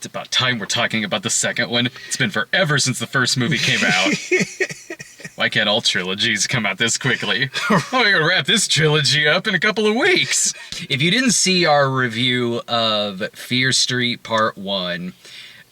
It's about time we're talking about the second one. It's been forever since the first movie came out. Why can't all trilogies come out this quickly? Oh, we're gonna wrap this trilogy up in a couple of weeks. If you didn't see our review of Fear Street Part 1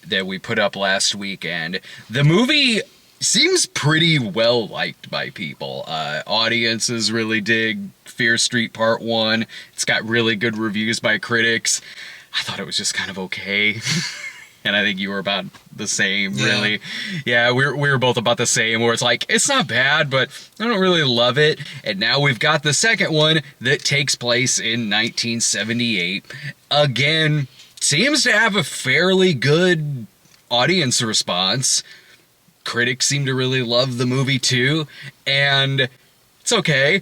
that we put up last weekend, the movie seems pretty well liked by people. Audiences really dig Fear Street Part 1. It's got really good reviews by critics. I thought it was just kind of okay. And I think you were about the same, really. Yeah, we were both about the same, where it's like, it's not bad, but I don't really love it. And now we've got the second one that takes place in 1978. Again, seems to have a fairly good audience response. Critics seem to really love the movie, too. And it's okay.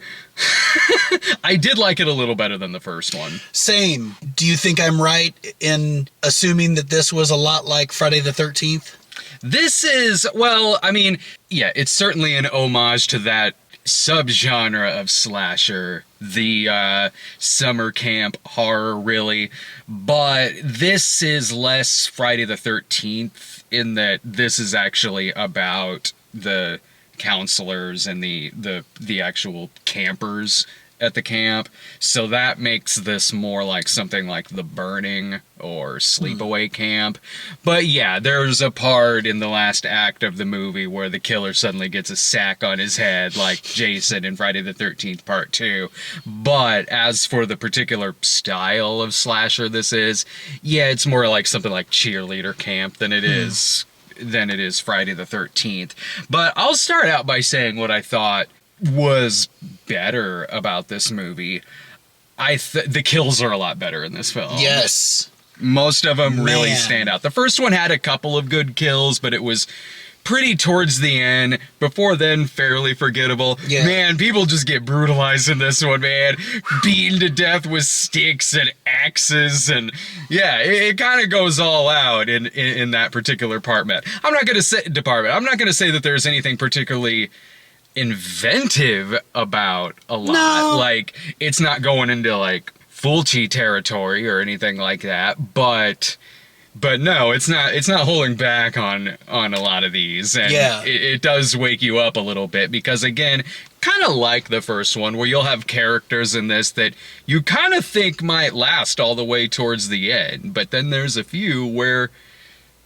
I did like it a little better than the first one. Same. Do you think I'm right in assuming that this was a lot like Friday the 13th? This is, well, I mean, yeah, it's certainly an homage to that subgenre of slasher, the summer camp horror, really. But this is less Friday the 13th in that this is actually about the counselors and the actual campers at the camp. So that makes this more like something like The Burning or Sleepaway Camp. But yeah, there's a part in the last act of the movie where the killer suddenly gets a sack on his head like Jason in Friday the 13th Part 2. But as for the particular style of slasher this is, yeah, it's more like something like Cheerleader Camp than it is Friday the 13th. But I'll start out by saying what I thought was better about this movie. The kills are a lot better in this film. Yes. Most of them really stand out. The first one had a couple of good kills, but it was pretty towards the end. Before then, fairly forgettable. Yeah. Man, people just get brutalized in this one, man. Beaten to death with sticks and axes, and yeah, it kind of goes all out in that particular department. I'm not gonna say that there's anything particularly inventive about a lot. No. Like, it's not going into like Fulci territory or anything like that, but no, it's not holding back on a lot of these, and it does wake you up a little bit, because again, kind of like the first one, where you'll have characters in this that you kind of think might last all the way towards the end, but then there's a few where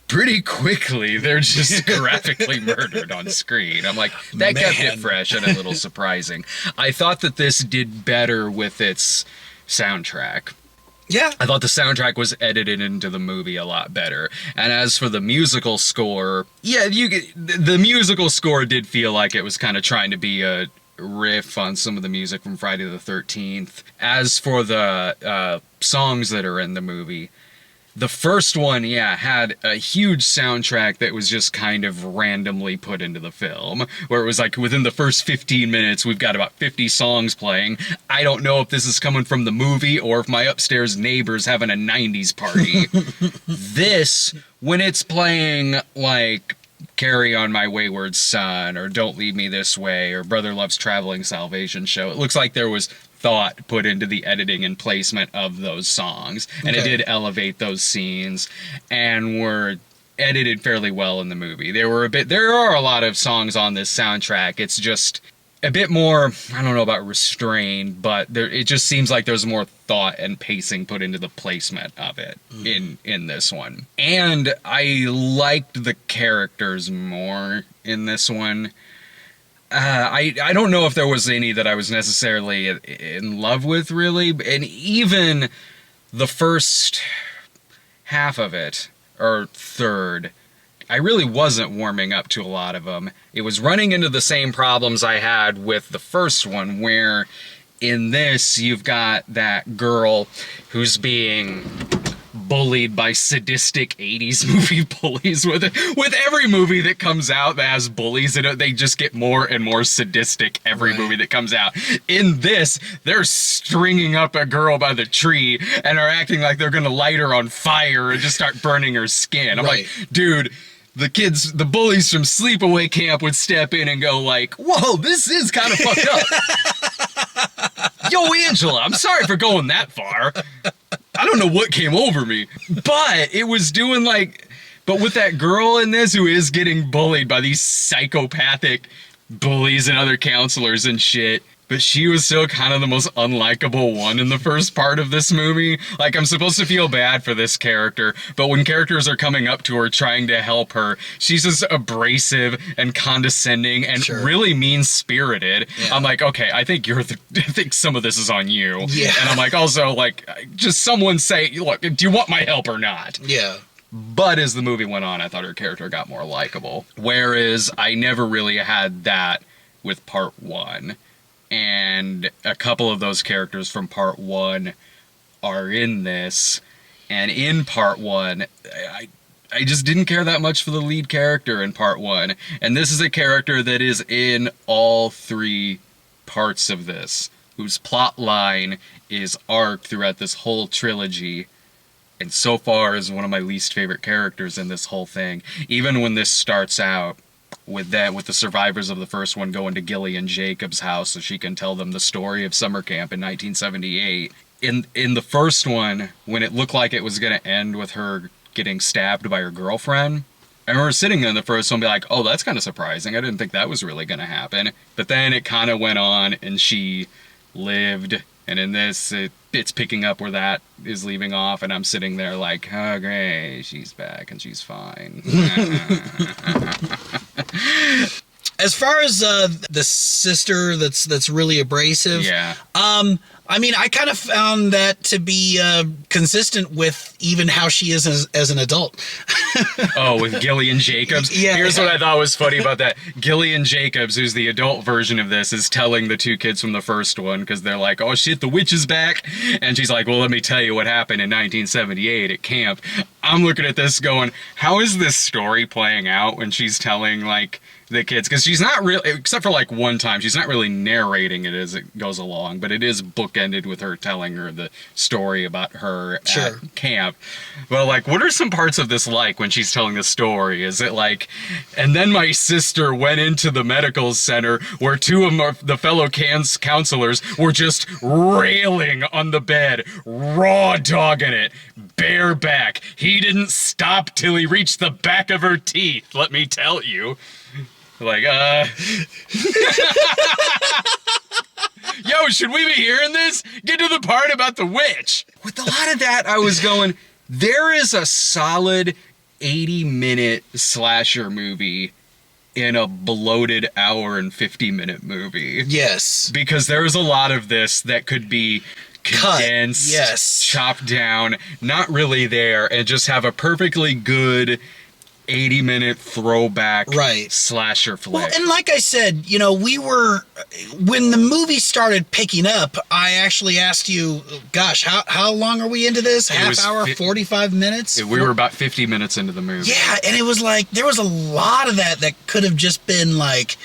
pretty quickly they're just graphically murdered on screen. I'm like, that kept it fresh and a little surprising. I thought that this did better with its soundtrack. Yeah. I thought the soundtrack was edited into the movie a lot better. And as for the musical score, yeah, the musical score did feel like it was kind of trying to be a riff on some of the music from Friday the 13th. As for the songs that are in the movie, the first one, had a huge soundtrack that was just kind of randomly put into the film, where it was like within the first 15 minutes, we've got about 50 songs playing. I don't know if this is coming from the movie or if my upstairs neighbor's having a 90s party. This, when it's playing like Carry On My Wayward Son or Don't Leave Me This Way or Brother Loves Traveling Salvation Show, it looks like there was thought put into the editing and placement of those songs, and it did elevate those scenes and were edited fairly well in the movie. There are a lot of songs on this soundtrack. It's just a bit more, I don't know about restrained, but it just seems like there's more thought and pacing put into the placement of it in this one. And I liked the characters more in this one. I don't know if there was any that I was necessarily in love with, really, and even the first half of it, or third, I really wasn't warming up to a lot of them. It was running into the same problems I had with the first one, where in this you've got that girl who's being bullied by sadistic 80s movie bullies. With every movie that comes out that has bullies in it, they just get more and more sadistic every movie that comes out. In this, they're stringing up a girl by the tree and are acting like they're gonna light her on fire and just start burning her skin. I'm like, dude, the bullies from Sleepaway Camp would step in and go like, whoa, this is kind of fucked up. Yo, Angela, I'm sorry for going that far. I don't know what came over me, but it was doing like, but with that girl in this who is getting bullied by these psychopathic bullies and other counselors and shit. But she was still kind of the most unlikable one in the first part of this movie. Like, I'm supposed to feel bad for this character, but when characters are coming up to her trying to help her, she's just abrasive and condescending and really mean-spirited. Yeah. I'm like, okay, I think I think some of this is on you. Yeah. And I'm like, also, like, just someone say, look, do you want my help or not? Yeah. But as the movie went on, I thought her character got more likable. Whereas I never really had that with part 1. And a couple of those characters from part 1 are in this. And in part 1, I just didn't care that much for the lead character in part 1. And this is a character that is in all 3 parts of this, whose plot line is arced throughout this whole trilogy. And so far is one of my least favorite characters in this whole thing. Even when this starts out, with the survivors of the first one going to Gillian Jacobs' house so she can tell them the story of summer camp in 1978. In the first one, when it looked like it was going to end with her getting stabbed by her girlfriend, I remember sitting in the first one and be like, oh, that's kind of surprising. I didn't think that was really going to happen. But then it kind of went on and she lived. And in this, it's picking up where that is leaving off, and I'm sitting there like, oh, great, she's back and she's fine. As far as the sister that's really abrasive, yeah. I mean, I kind of found that to be consistent with even how she is as an adult. Oh, with Gillian Jacobs? Yeah. Here's what I thought was funny about that. Gillian Jacobs, who's the adult version of this, is telling the 2 kids from the first one, because they're like, oh shit, the witch is back. And she's like, well, let me tell you what happened in 1978 at camp. I'm looking at this going, how is this story playing out when she's telling, like, the kids? Because she's not really, except for like one time, she's not really narrating it as it goes along, but it is bookended with her telling her the story about her at camp. But like, what are some parts of this like when she's telling the story? Is it like, and then my sister went into the medical center where 2 of the fellow counselors were just railing on the bed, raw dogging it, bareback. He didn't stop till he reached the back of her teeth, let me tell you. Like, yo, should we be hearing this? Get to the part about the witch. With a lot of that, I was going, there is a solid 80-minute slasher movie in a bloated hour and 50-minute movie. Yes. Because there's a lot of this that could be condensed, yes, chopped down, not really there, and just have a perfectly good 80-minute throwback slasher flick. Well, and like I said, you know, when the movie started picking up, I actually asked you, gosh, how long are we into this? Half hour, 45 minutes? We were about 50 minutes into the movie. Yeah, and it was like, there was a lot of that could have just been like,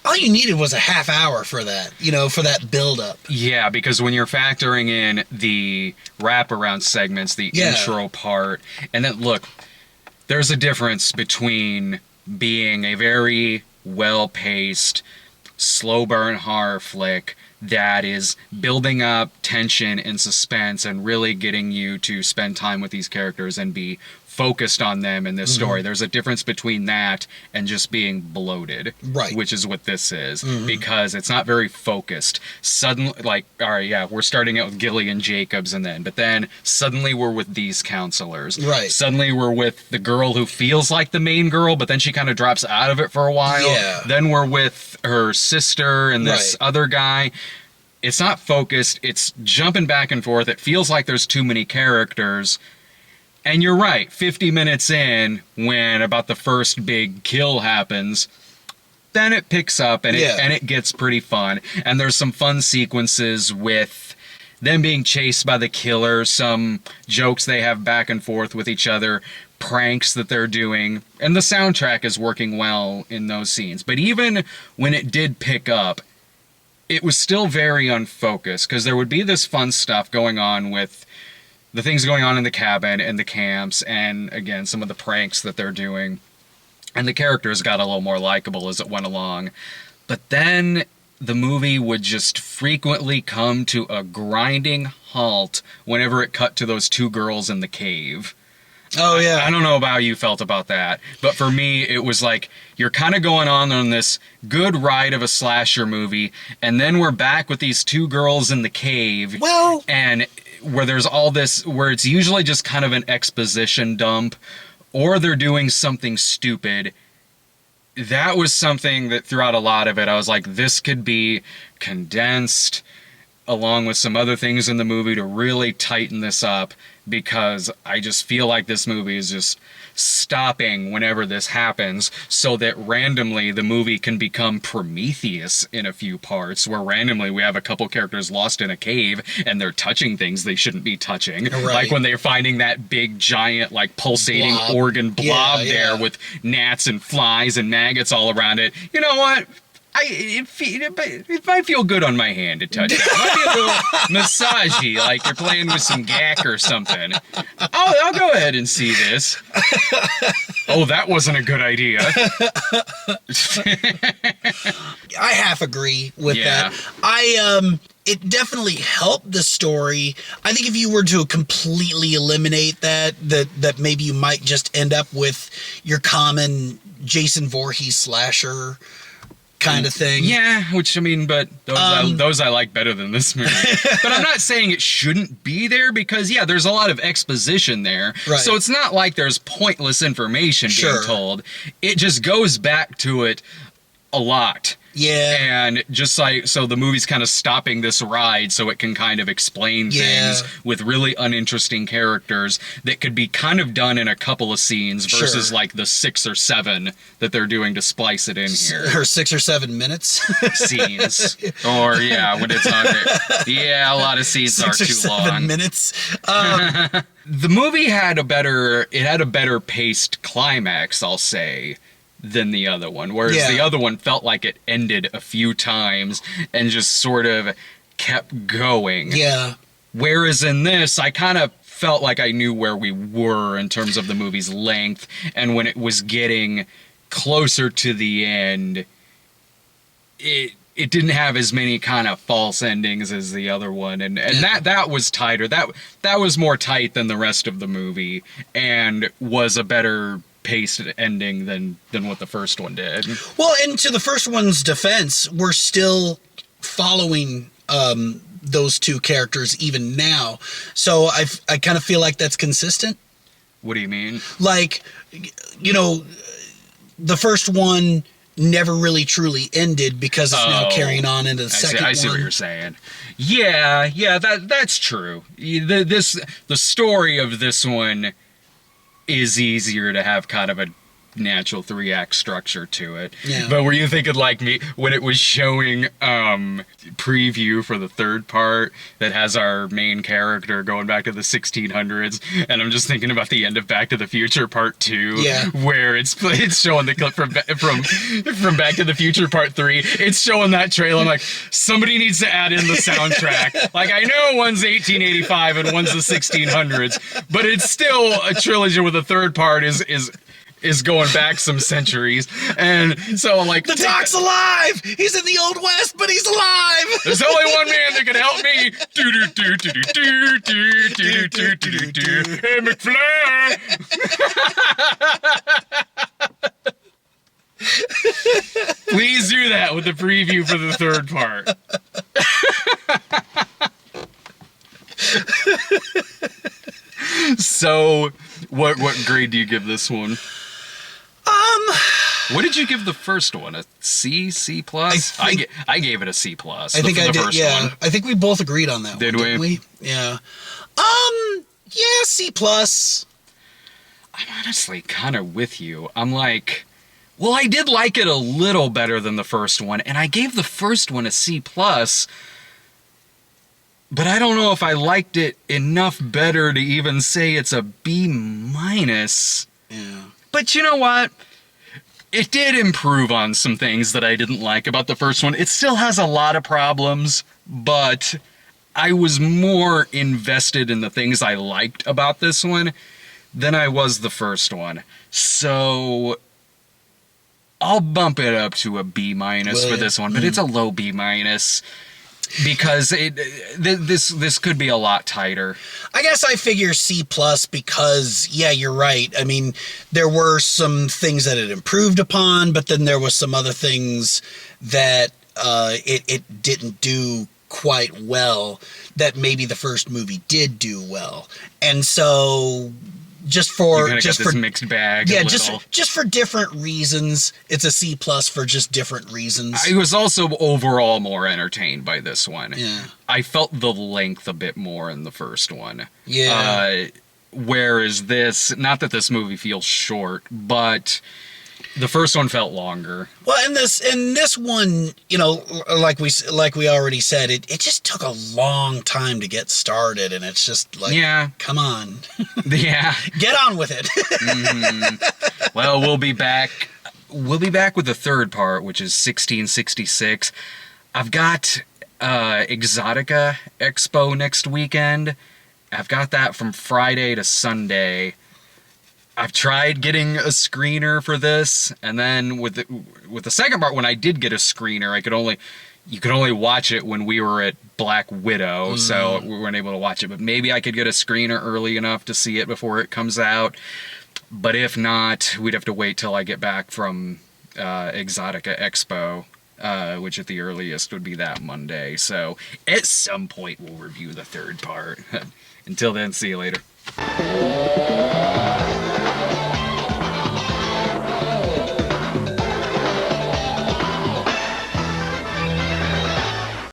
all you needed was a half hour for that, you know, for that build-up. Yeah, because when you're factoring in the wraparound segments, the intro part, and then, look, there's a difference between being a very well-paced, slow-burn horror flick that is building up tension and suspense and really getting you to spend time with these characters and be focused on them in this story. There's a difference between that and just being bloated, which is what this is, because it's not very focused. Suddenly, like, all right, yeah, we're starting out with Gillian Jacobs, but then suddenly we're with these counselors. Right. Suddenly we're with the girl who feels like the main girl, but then she kind of drops out of it for a while. Yeah. Then we're with her sister and this other guy. It's not focused. It's jumping back and forth. It feels like there's too many characters. And you're right, 50 minutes in, when about the first big kill happens, then it picks up and it gets pretty fun. And there's some fun sequences with them being chased by the killer, some jokes they have back and forth with each other, pranks that they're doing, and the soundtrack is working well in those scenes. But even when it did pick up, it was still very unfocused, because there would be this fun stuff going on with the things going on in the cabin and the camps, and again, some of the pranks that they're doing. And the characters got a little more likable as it went along. But then the movie would just frequently come to a grinding halt whenever it cut to those two girls in the cave. Oh, yeah. I don't know about how you felt about that, but for me, it was like, you're kind of going on this good ride of a slasher movie, and then we're back with these two girls in the cave. Well... And where there's all this, where it's usually just kind of an exposition dump, or they're doing something stupid. That was something that throughout a lot of it, I was like, this could be condensed along with some other things in the movie to really tighten this up, because I just feel like this movie is just stopping whenever this happens, so that randomly the movie can become Prometheus in a few parts, where randomly we have a couple characters lost in a cave and they're touching things they shouldn't be touching. Right. Like when they're finding that big giant like pulsating organ blob there with gnats and flies and maggots all around it. You know what? It might feel good on my hand to touch it. It might be a little massagey, like you're playing with some gack or something. I'll go ahead and see this. Oh, that wasn't a good idea. I half agree with that. It definitely helped the story. I think if you were to completely eliminate that maybe you might just end up with your common Jason Voorhees slasher kind of thing. Yeah, which I mean, but those I like better than this movie. But I'm not saying it shouldn't be there, because there's a lot of exposition there. Right. So it's not like there's pointless information being told. It just goes back to it a lot. Yeah. And just like, so the movie's kind of stopping this ride so it can kind of explain things with really uninteresting characters that could be kind of done in a couple of scenes versus like the 6 or 7 that they're doing to splice it in here. Or 6 or 7 minutes. Scenes. Or, when it's on there. Yeah, a lot of scenes are too long. 7 minutes. The movie had a better paced climax, I'll say, than the other one, whereas the other one felt like it ended a few times and just sort of kept going. Yeah. Whereas in this, I kind of felt like I knew where we were in terms of the movie's length, and when it was getting closer to the end, it didn't have as many kind of false endings as the other one, and that was tighter. That was more tight than the rest of the movie, and was a better paced ending than what the first one did. Well, and to the first one's defense, we're still following those two characters even now. So I kind of feel like that's consistent. What do you mean? Like, the first one never really truly ended because it's now carrying on into the second one. I see what you're saying. Yeah, that's true. The story of this one is easier to have kind of a natural 3-act structure to it. Yeah. But were you thinking like me when it was showing preview for the third part that has our main character going back to the 1600s, and I'm just thinking about the end of Back to the Future Part 2, where it's showing the clip from Back to the Future Part 3. It's showing that trailer. I'm like, somebody needs to add in the soundtrack. Like, I know one's 1885 and one's the 1600s, but it's still a trilogy with a third part is going back some centuries. And so I'm like, the Doc's alive! He's in the Old West, but he's alive! There's only one man that can help me. Hey, McFly! Please do that with the preview for the third part. So, what grade do you give this one? What did you give the first one? A C, C plus? I gave it a C plus. I think I did. Yeah, I think we both agreed on that. Did one, we? Didn't we? Yeah. Yeah, C plus. I'm honestly kind of with you. I'm like, well, I did like it a little better than the first one, and I gave the first one a C plus. But I don't know if I liked it enough better to even say it's a B minus. Yeah. But you know what? It did improve on some things that I didn't like about the first one. It still has a lot of problems, but I was more invested in the things I liked about this one than I was the first one. So I'll bump it up to a B- for this one, but it's a low B- because this could be a lot tighter. I guess I figure C+ because, yeah, you're right. I mean, there were some things that it improved upon, but then there was some other things that it didn't do quite well that maybe the first movie did do well. And so just for this mixed bag. Yeah, just for different reasons. It's a C+ for just different reasons. I was also overall more entertained by this one. Yeah. I felt the length a bit more in the first one. Yeah. Whereas this, not that this movie feels short, but the first one felt longer. Well, in this one, you know, like we already said, it just took a long time to get started, and it's just like, yeah, come on, yeah, get on with it. Mm-hmm. Well, we'll be back with the third part, which is 1666. I've got Exotica Expo next weekend. I've got that from Friday to Sunday. I've tried getting a screener for this, and then with the second part, when I did get a screener, you could only watch it when we were at Black Widow, so we weren't able to watch it. But maybe I could get a screener early enough to see it before it comes out. But if not, we'd have to wait till I get back from Exotica Expo, which at the earliest would be that Monday. So at some point, we'll review the third part. Until then, see you later.